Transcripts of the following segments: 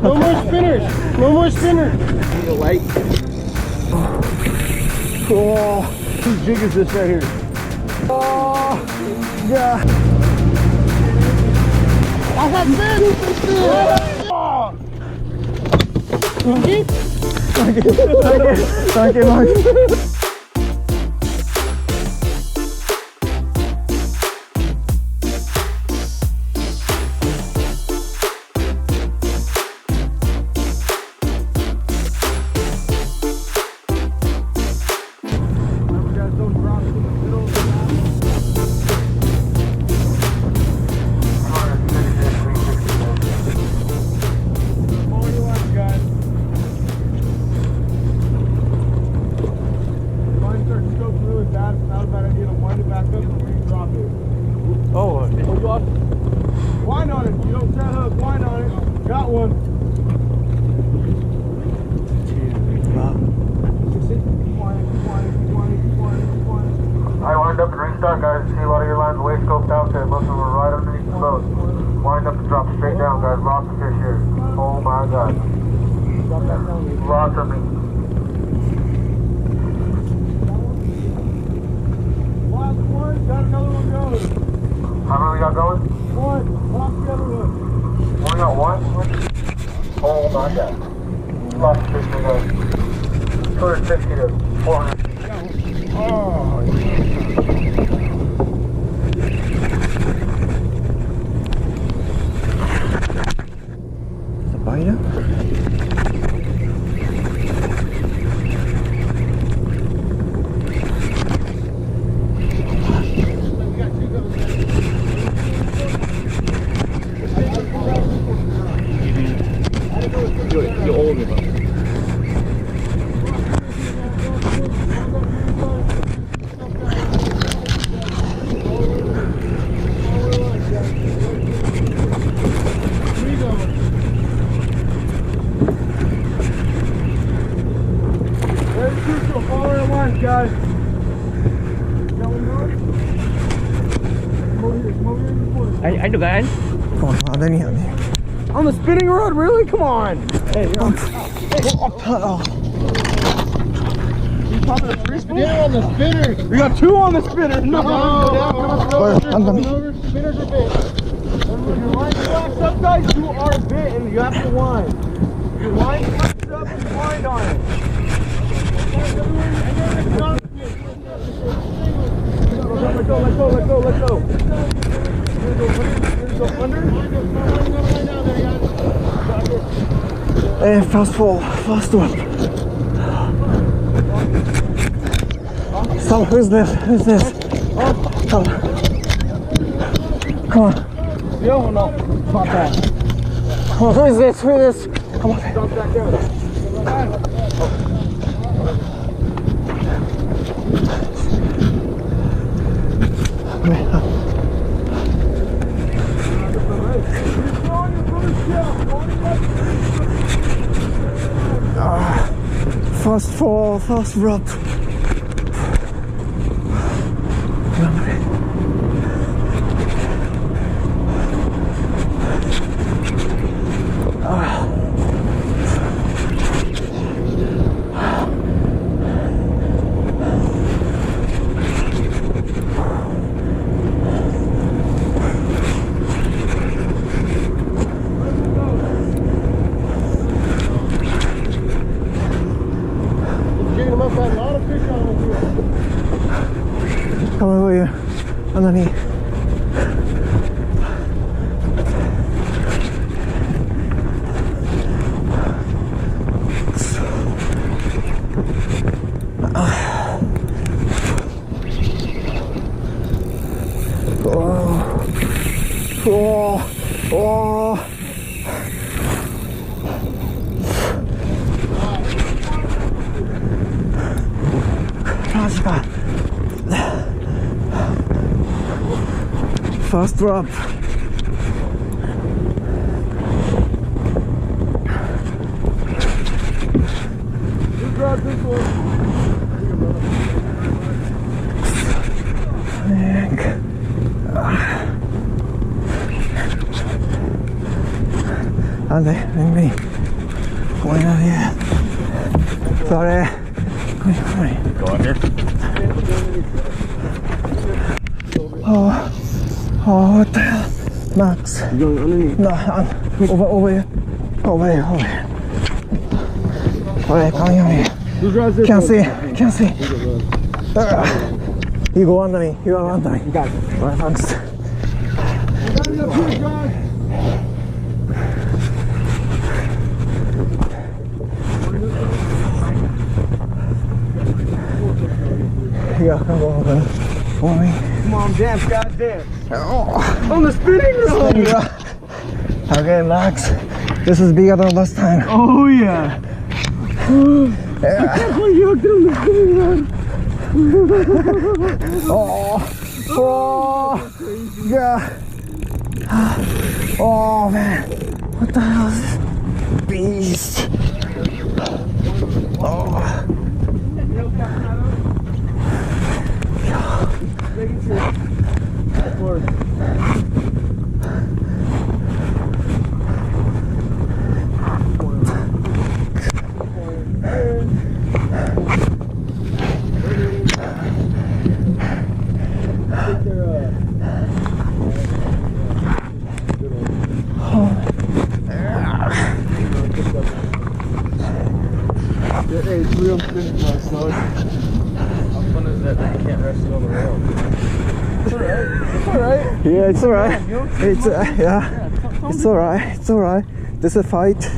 No more spinners. No more spinners. Need a light. Oh, Whose jig is this right here? oh, yeah. I got fish. Thank you, Mark. Wind on it. You don't set hook. Wind on it. Got one. I wind up and restart, guys. See a lot of your lines way scoped out there. Most of them are right underneath the boat. Wind up and drop straight down, guys. Lots of fish here. Oh my god. Lots of meat. Last one. Got another one going. How many we got going? One. Lost the other one. Only got one? Oh my god. Lots of fish, guys. 250 to 400. Oh, Is it biter? you hold it. Guys, Anh được rồi anh. Còn vào đây nhỉ? on the spinning rod, really? Come on. Hey, you're on. You popping a free spool? Yeah, on the spinner. We got two on the spinner. No, spinners are bit. When your line flaps up, guys, you are bit and you have to wind. Your line flaps up, you wind on it. Let go. Go under. Fast fall, fast drop. So who's this? Come on. The other one up. Pop that. Come on, who is this? Come on. Drop back down. Fast fall, fast drop. Come over here, underneath. Oh. Fast drop. Just grab this one. And then me. Going out here. Sorry. Sorry. Go under. Oh, what the hell? Max. You going underneath? No, over here. Over here. Alright, coming over here. Who's right there? Can't see. You go under me. You go under me. You got it. Alright, thanks. Yeah, I'm going over. Come on, dance, guys, dance. On the spinning rope. Okay, Max. This is bigger than last time. Oh, yeah. Yeah. Oh, you hooked it on the spinning rod. Oh, yeah. Oh, man. What the hell is this? Beast. Oh. Hey, it's real spinning rod, son. How fun is that you can't rest it on the rail? It's alright. Yeah, it's alright. It's yeah. It's alright. It's alright. This is a fight.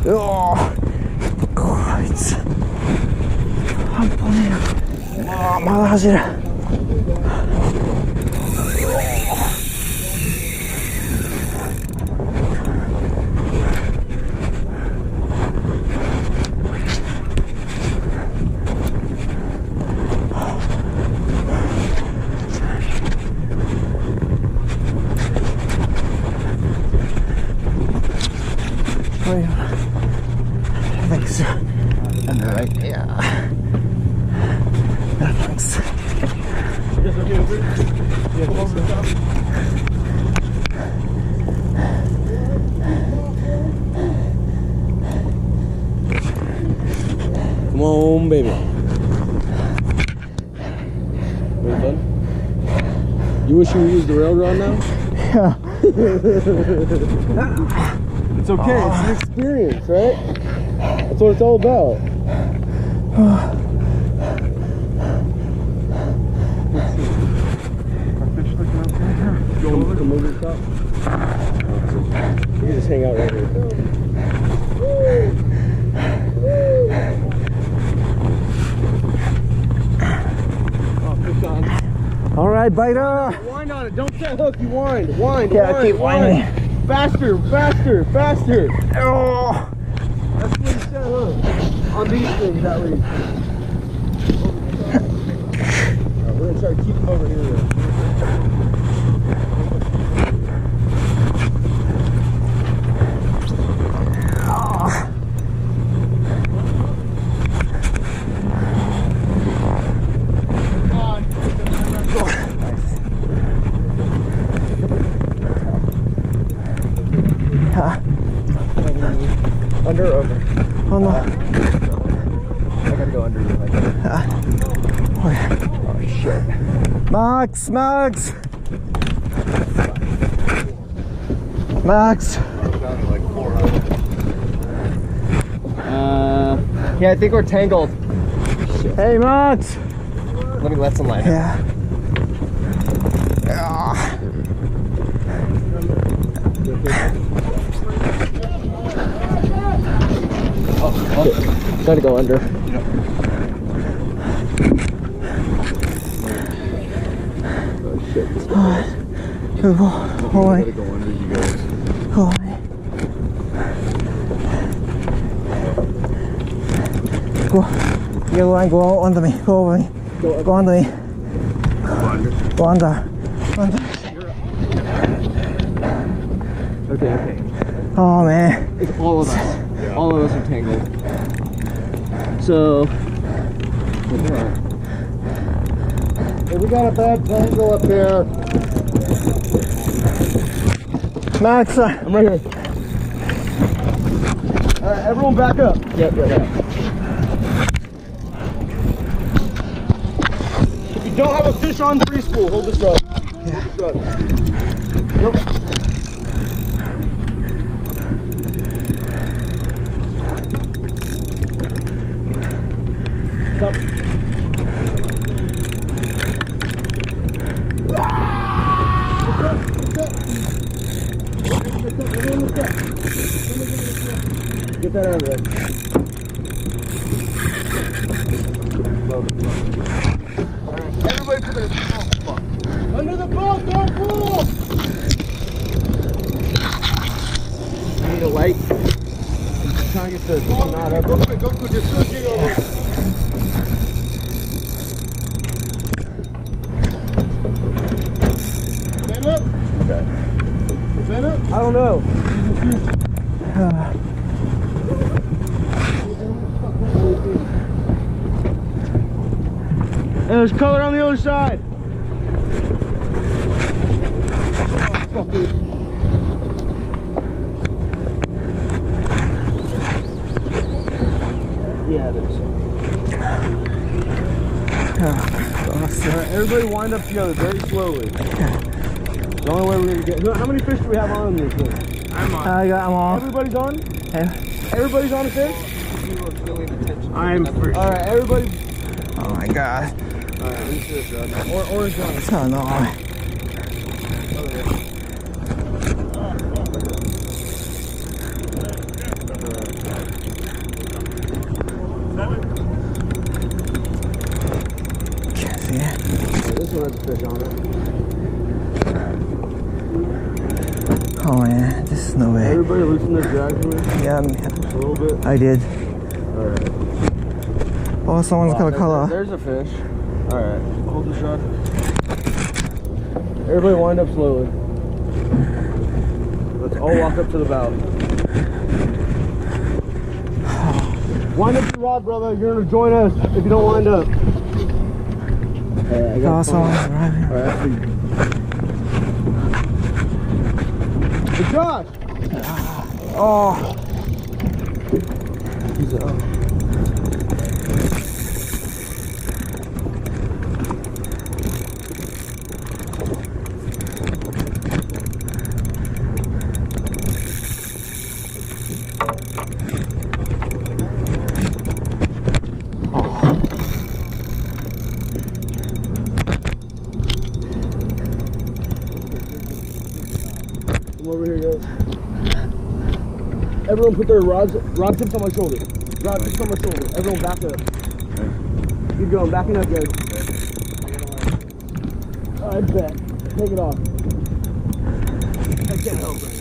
Oh, it's 한번에 막 하시라. Oh yeah. Thanks. And right, yeah. Yeah, thanks. Come on, baby. Very fun. You wish you used the railroad now? Yeah. It's okay, it's an experience, right? That's what it's all about. Come over the top. You can just hang out right here. Oh, fish on. All right, biter. Wind on it. Don't set hook. You wind. Wind. Yeah, wind, keep winding. Faster, faster, faster. Oh. That's when you set hook. On these things, at least. Alright, we're gonna try to keep them over here. Though. Under or over? Oh no. I gotta go under you. Oh, yeah. Oh shit. Max, Max. Max. Yeah, I think we're tangled. Hey, Max. Let me let some light. Yeah. Oh, gotta go under. Oh shit. Oh, boy. Gotta go under you guys. Oh, go. You go under me. Go over me. Go under me. Go under. Under. Okay, okay. Oh man. It's all of us. All of us are tangled. So, Hey, we got a bad tangle up there. Max, I'm right here. All right, everyone back up. Yep. If you don't have a fish on preschool, hold this rod. Hold this rod. Nope. Stop. Get that out of there. Everybody put their under the boat, don't pull! I need a light. I'm just trying to get the knot up. Go, just throw a jig over. Stand up? Okay. Stand up? I don't know. And there's color on the other side. Oh, fuck it. Yeah, there's Alright, everybody wind up together very slowly. The only way we're gonna get. How many fish do we have on this thing? I'm on. I'm on. Everybody's on? Yeah. Everybody's on a fish? I'm first. Alright, everybody. Oh my god. Alright, let me see this rod. Orange one. Oh no. Can't see it. Yeah, this one has a fish on it. Oh man, this is no way. Everybody loosen their drag for me Yeah, a little bit. I did. Alright. Oh, someone's got a color. There's a fish. Alright, hold the shot. Everybody wind up slowly. Let's all walk up to the bow. Wind up your rod, brother. You're gonna join us if you don't wind up. Hey, I got someone's arriving. Alright, hey, Josh! Oh. He's up. Come over here, guys. Everyone put their rod tips on my shoulder. Rod tips on my shoulder. Everyone back up. Keep going, backing up, guys. I bet. Take it off. I can't help right now.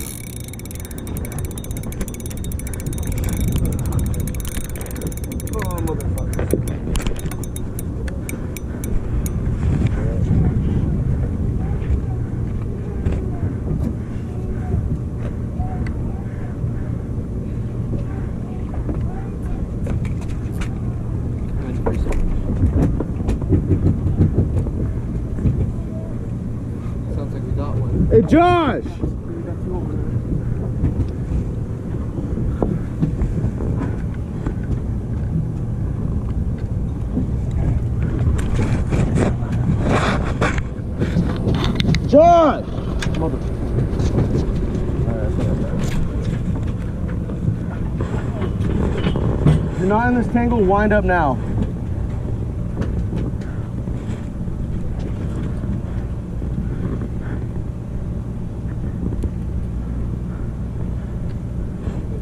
Oh, motherfucker. Sounds like we got one. Hey, Josh! Josh! Motherfucker. If you're not in this tangle, wind up now.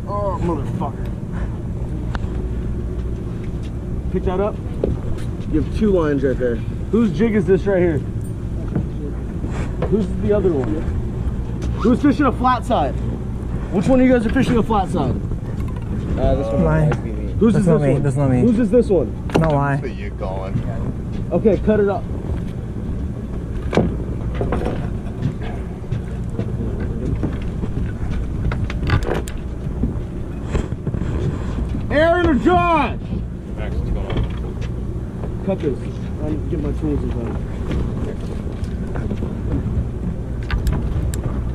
Oh, motherfucker. Pick that up. You have two lines right there. Whose jig is this right here? Who's the other one? Who's fishing a flat side? Which one of you guys are fishing a flat side? This one Mine. might be me. Whose That's is not this me. one? That's not me. Whose is this one? No why. You going? Okay, cut it up. Mr. Josh! Max, what's going on? Cut this. I need to get my tools in time.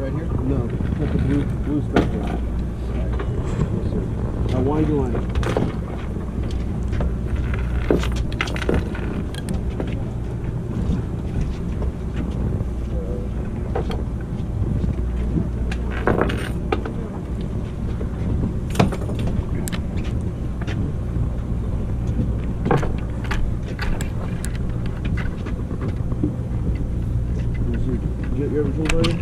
Right here? No, cut the blue stuff in. Yes, sir. Now wind your line. Get your everything ready?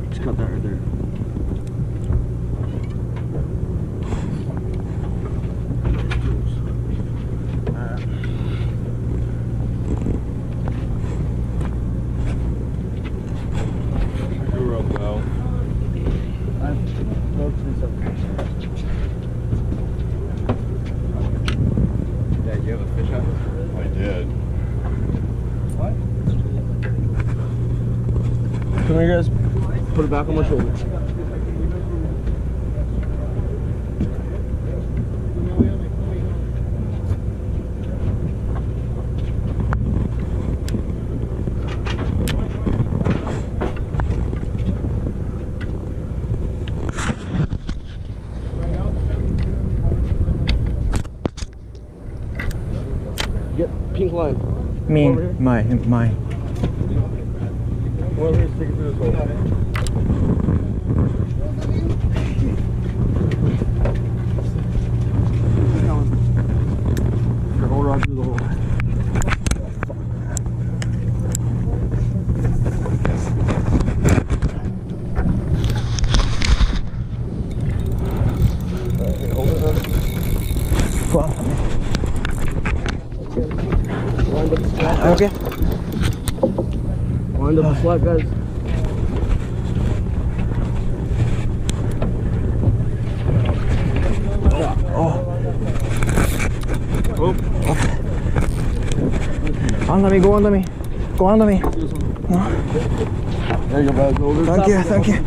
Just cut that right there. You're up well. Yeah, you have a fish out? I did. What? Come here, guys. Put it back on my shoulder. Get pink line. My. Well, here, stick it through this hole. Your whole rod through the hole. Go on. Wind up the slack. Okay. Wind up the slack, guys. Under me, go under me. Go under me. No. There you go, guys. Over the top. Thank you.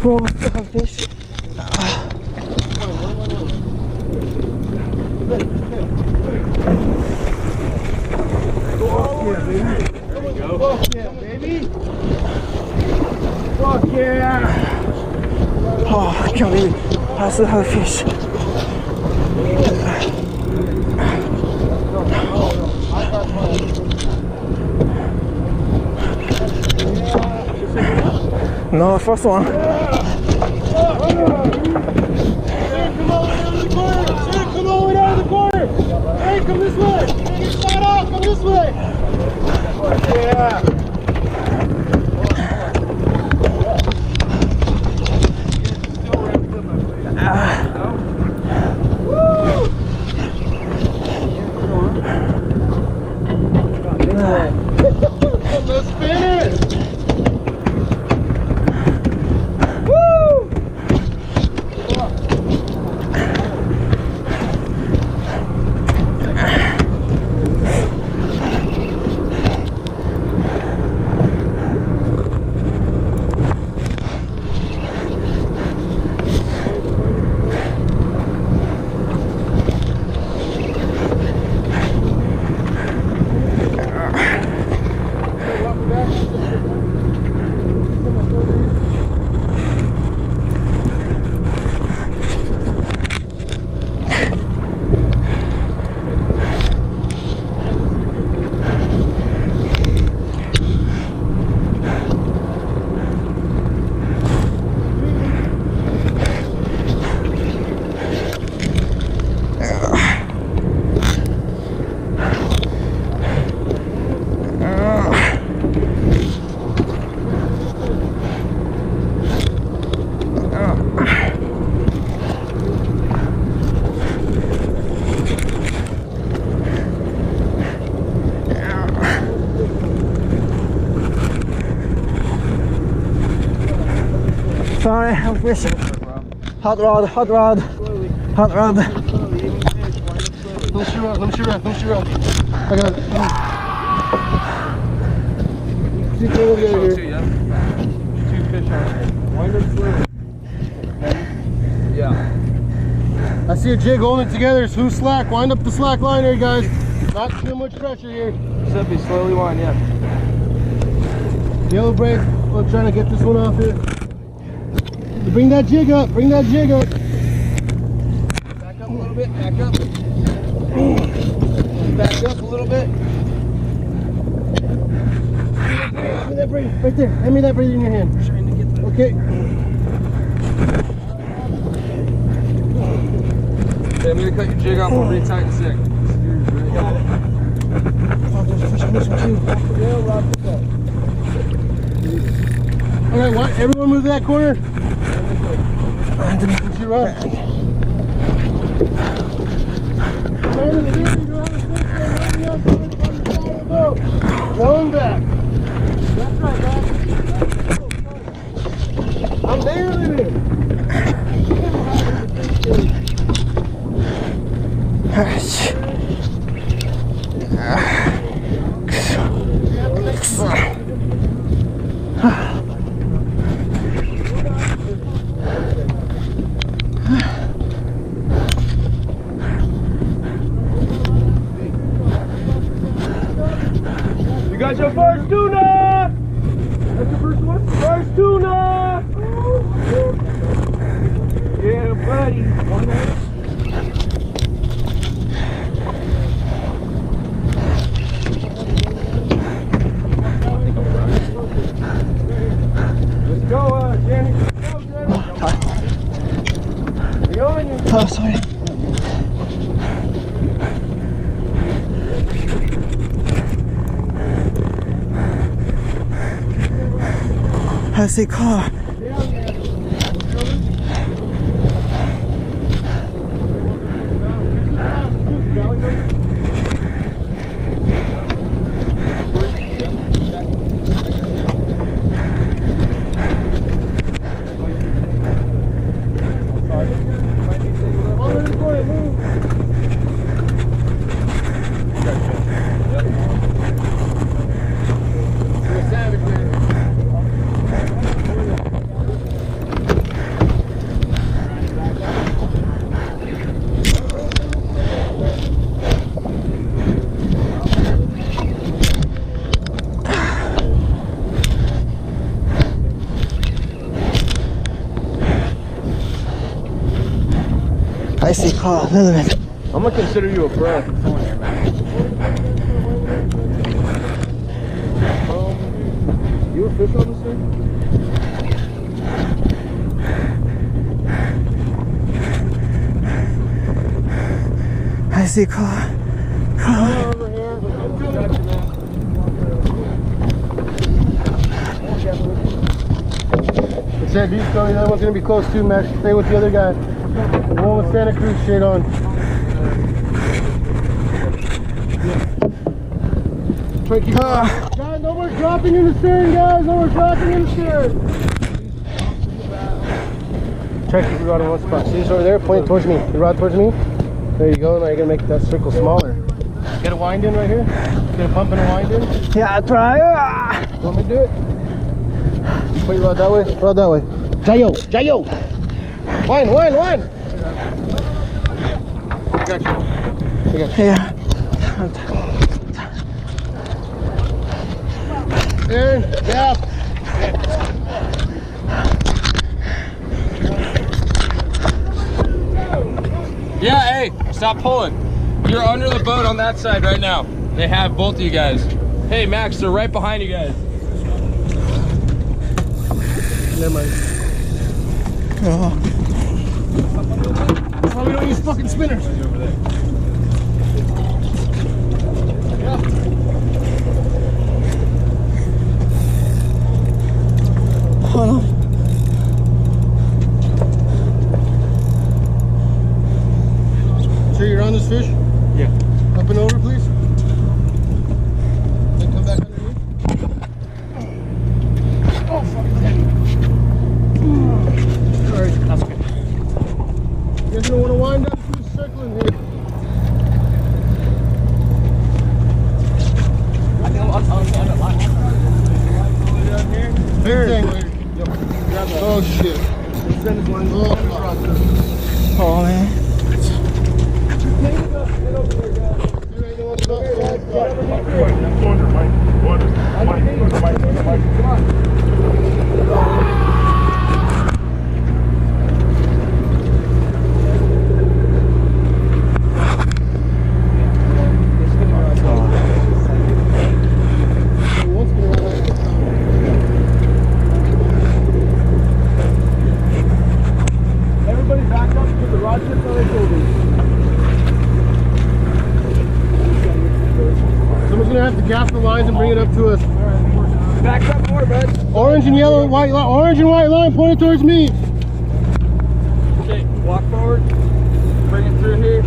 Oh, stuck on fish. Fuck yeah, baby. Fuck yeah. Oh, I can't believe it. I still have a fish. No, first one. Come all the way down to the corner. Hey, come this way. Get shot out. Come this way. Yeah. Let's finish. Sorry, I'm fishing. Hot rod. Don't shoot around. I got it. See, come over here. Two fish on here. Wind up slowly. Yeah. I see a jig holding it together. So who's slack? Wind up the slack line here, guys. Not too much pressure here. Should be slowly wind, yeah. Yellow braid. I'm trying to get this one off here. Bring that jig up. Bring that jig up. Back up a little bit. Back up. Back up a little bit. Hand me that braid right there. Hand me that braid in your hand. Trying to get the... Okay. Okay, I'm gonna cut your jig off. We'll retighten in a sec. All right, what? Everyone move to that corner. What's your rod? Going back. That's right, man. I'm nailing it. You got your first tuna! That's your first one? First tuna! Yeah, buddy. Let's go, Jenny. Go, Jenny. Oh, sorry. I see car. I see car a little bit. I'm gonna consider you a pro. You a fish on this thing? I see car. Over here. It's that beef belly. The other one's gonna be close too, Max. Stay with the other guy. The one with Santa Cruz shade on. Try to keep guys, no more dropping in the stern, guys. No more dropping in the stern. Try to keep your rod in one spot. See this over there? Point it towards me. Your rod towards me. There you go. Now you're gonna make that circle smaller. Get a wind in right here. Get a pump and a wind in. Yeah, try. You want me to do it? Put your rod that way. Rod that way. Jayo, Jayo. Wind, wind, wind. I got you. I got you. Yeah. Aaron, yeah. Yeah, hey, stop pulling. You're under the boat on that side right now. They have both of you guys. Hey, Max, they're right behind you guys. Never mind. Oh. That's why we don't use fucking spinners. Hold on. Sure you're on this fish? Yeah. Up and over, please. Then come back underneath. Oh, fuck. Sorry. That's okay. You guys don't want to wind up through the circle in here. Here. Oh shit. Oh man. Gap the lines and bring it up to us. Back up more, bud. Orange and yellow, white line. Orange and white line pointed towards me. Okay, walk forward. Bring it through here.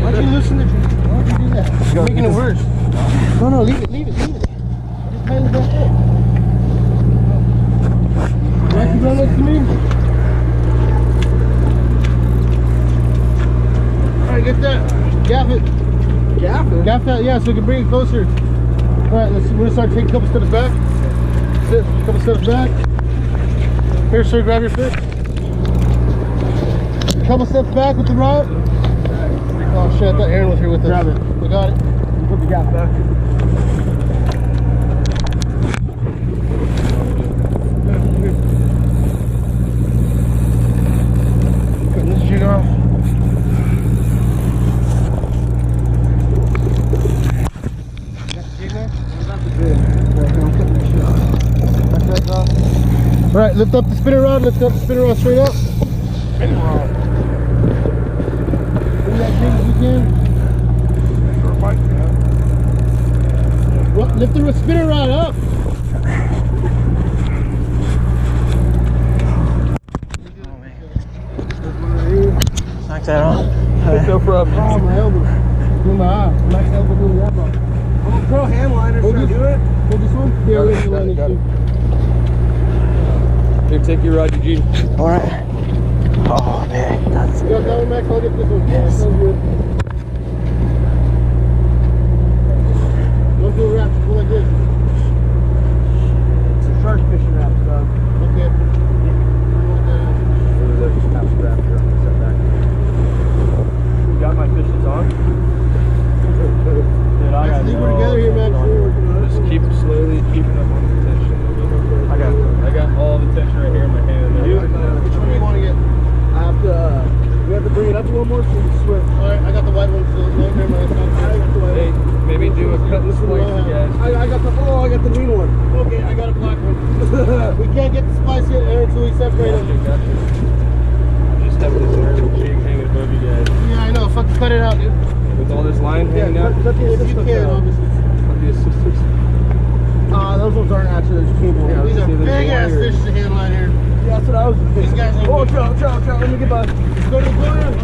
Why don't you loosen the tree? Why don't you do that? You're making it worse. No, leave it. Just tighten it back up. Right, you run next to me? Alright, get that. Gap it. Gap it? Gap that, yeah, so we can bring it closer. Alright, we're gonna start taking a couple steps back. Sit, a couple steps back. Here, sir, grab your foot. A couple steps back with the rod. Oh shit, I thought Aaron was here with us. Grab it. We got it. Put the gap back. Cutting this jig off. All right, lift up the spinner rod. Lift up the spinner rod straight up. Spinning rod. Bring that jig as you can. What? Lift the spinner rod up. Knock that off. No problem. Oh, my elbow. In my eye. My elbow in the elbow. I'm a pro hand liner. Should I do it? Hold this one. Yeah, we're going to got it. Here, take your rod, Eugene. All right. Oh man, that's You got that one, Max? I'll get this one. Yes. That sounds good. Don't do a wrap. Just go like this. It's a shark fishing wrap, dog. Okay. You got my fishes on? Dude, I Max, I think we're together here, Max. We're working on it. Just keep slowly keeping up on the tension. I got all the tension right here in my hand. Which one do you want to get? We have to bring it up a little more so you can swim. Alright, I got the white one. So no, never mind. I got the white Hey, one. maybe do a cut and splice, you guys. I got the green one. Okay, I got a black one. We can't get the splice yet, Aaron, until we separate them. Gotcha. I just have this little jig hanging above you guys. Yeah, I know. Fucking cut it out, dude. With all this line hanging out. Cut the if you can, obviously. Cut the assistants. Those ones aren't actually cable. Yeah, These are see, big ass wires. fish to hand line here. Yeah, that's what I was thinking. These guys ain't Oh, big. trout. Let me get by. Let's go to the blue end.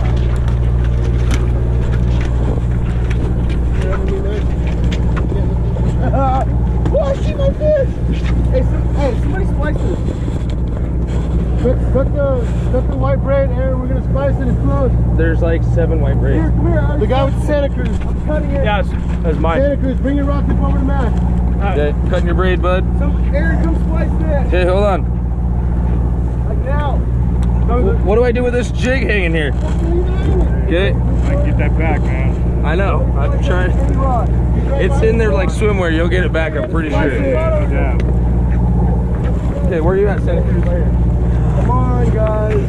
Oh, I see my fish! Hey, somebody splice this. Cut the white braid, Aaron. We're gonna splice it. It's close. There's like 7 white braids. Here, come here. The guy with the Santa Cruz. I'm cutting it. Yeah, that's mine. Santa Cruz, bring your rock tip over to Matt. Okay, cutting your braid, bud. Aaron, come splice this. Okay, hold on. Like now. What do I do with this jig hanging here? Okay. I can get that back, man. I know. I'm trying. It's in there like swimwear. You'll get it back, I'm pretty sure. No doubt. Okay, where are you at, Santa Cruz? Come on, guys.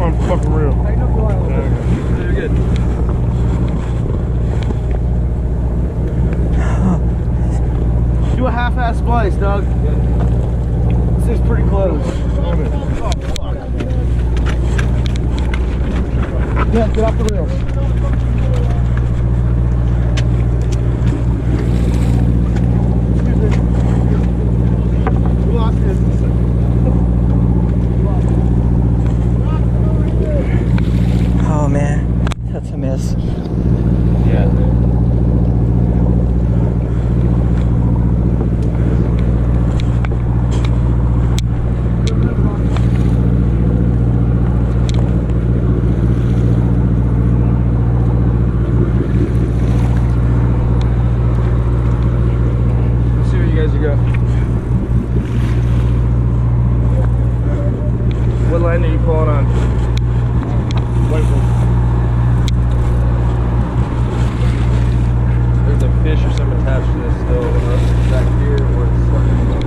I'm fucking real. Tighten up the line. You're good. Do a half-ass splice, Doug. This thing's pretty close. Yeah, get off the rails. Excuse me. We lost it. Oh man, that's a miss. Yeah. pretty sure something attached to this still back here or it's stuck in the boat.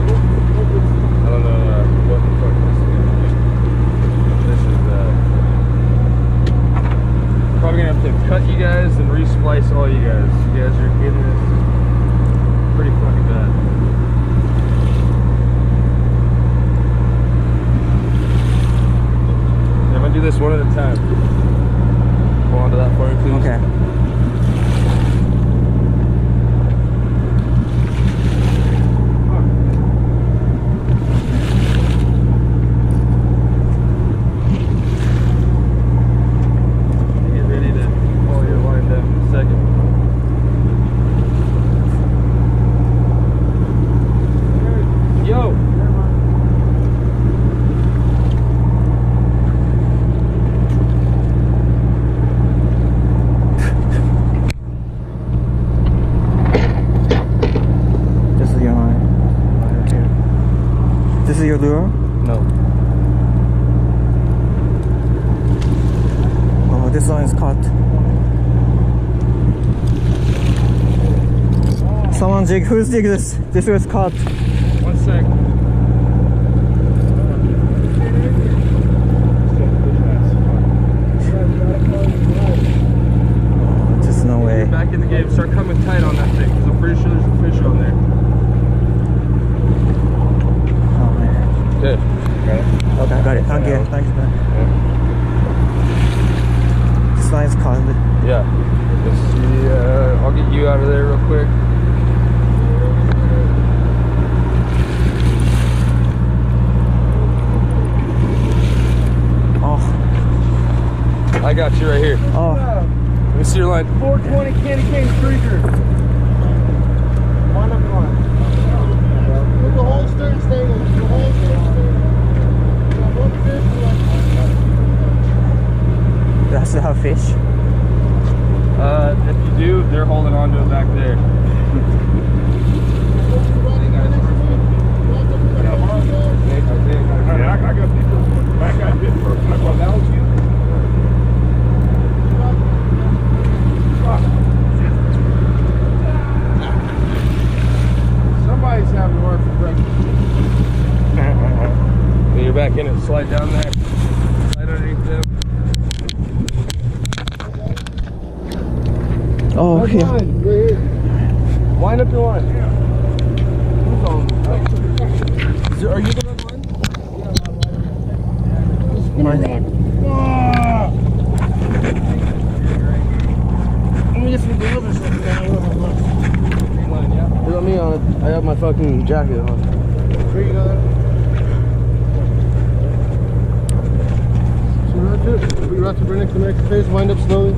I don't know what the fuck this is gonna be. This is probably gonna have to cut you guys and resplice all you guys. You guys are getting this pretty fucking bad. I'm gonna do this one at a time. Go on to that for me, please. Okay. Get ready to pull your line down in a second. Yo! This is your line. This is your lure? No. Oh, this one is cut. Someone jig. Who's jig this? This was cut. 1 sec. Oh, just no way. Back in the game, start coming tight on that thing because I'm pretty sure there's a fish on there. Oh man. Good. Okay, got it. Thank you. Thank you. This line is cut. Yeah. Let's see. I'll get you out of there real quick. Oh, I got you right here. oh. Let me see your line. 420 candy cane streaker. Line up your line. With the whole stern stable. The whole stern stable. Got one fish. Does it have fish? If you do, they're holding on to it back there. I got people back out here for that was you. Somebody's having work for breakfast. When you're back in it, slide down there. Slide underneath them. Oh, That's here. line, right here. Wind up your line. Who's on? Are you the red line? Mine. Let me get some gloves or something. Green line, yeah. They got me on it. I have my fucking jacket on. Where you going? So right there. We right to bring next to the next phase. Wind up slowly.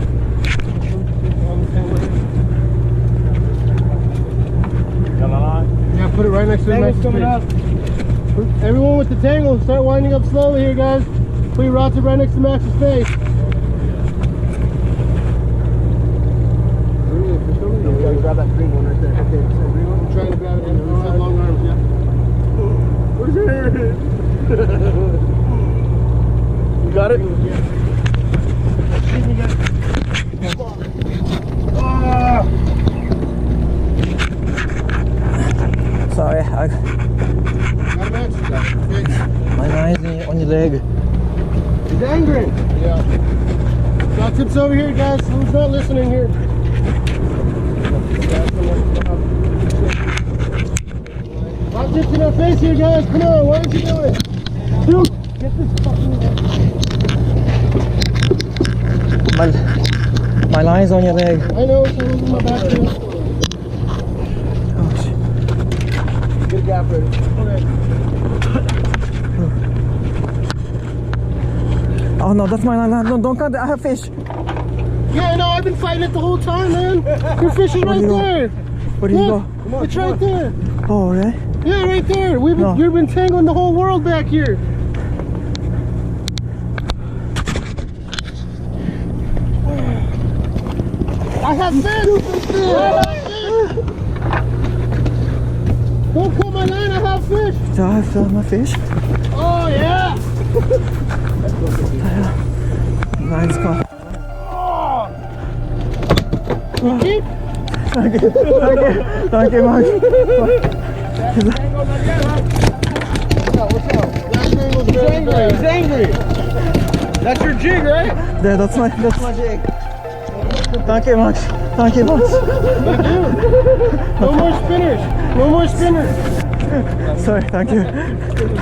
Yeah, put it right next to the next coming up. Everyone with the tangle, start winding up slowly here, guys. Put your rods right next to Max's face. Yeah, grab that green one right there. Okay, so green one. I'm trying to grab it. He's got long arms, yeah. Where's your hand? You got it? Sorry, Got a match. my line is on your leg. He's angry. Yeah. Got tips over here, guys. Who's not listening here? Got tips in our face here, guys. Come on, why aren't you doing it? Dude, get this fucking. My line's on your leg. I know, it's in my back too. Oh, shit. Get a gap ready. Okay. Oh no, that's my line. No, don't cut it. I have fish. Yeah, no, I've been fighting it the whole time, man. Your fish is Where right do you go? there. Where do you Look, go? it's right there. Oh, really? Yeah, right there. No. You've been tangling the whole world back here. I have fish. Don't cut my line fish? Do I still have my fish? Oh yeah! Line's caught. Keep? Thank you, Max. He's angry. He's angry. That's your jig, right? Yeah, that's my jig. Thank you, Max. Thank you, Max. No more spinners. No more spinners. Sorry, thank you.